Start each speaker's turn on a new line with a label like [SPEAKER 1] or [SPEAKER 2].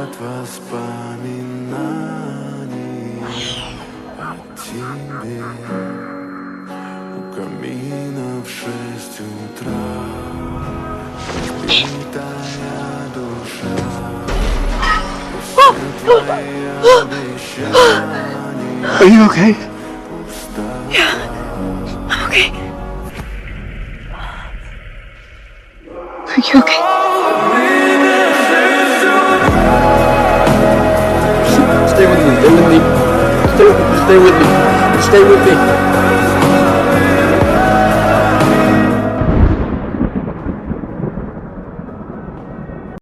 [SPEAKER 1] нет воспоминаний о тебе. У камина в 6 утра разбитая душа. Все твои обещания.
[SPEAKER 2] Are you okay?
[SPEAKER 3] Yeah, I'm okay. Are you okay?
[SPEAKER 2] Stay with me. Stay with me. Stay with me. Stay with me.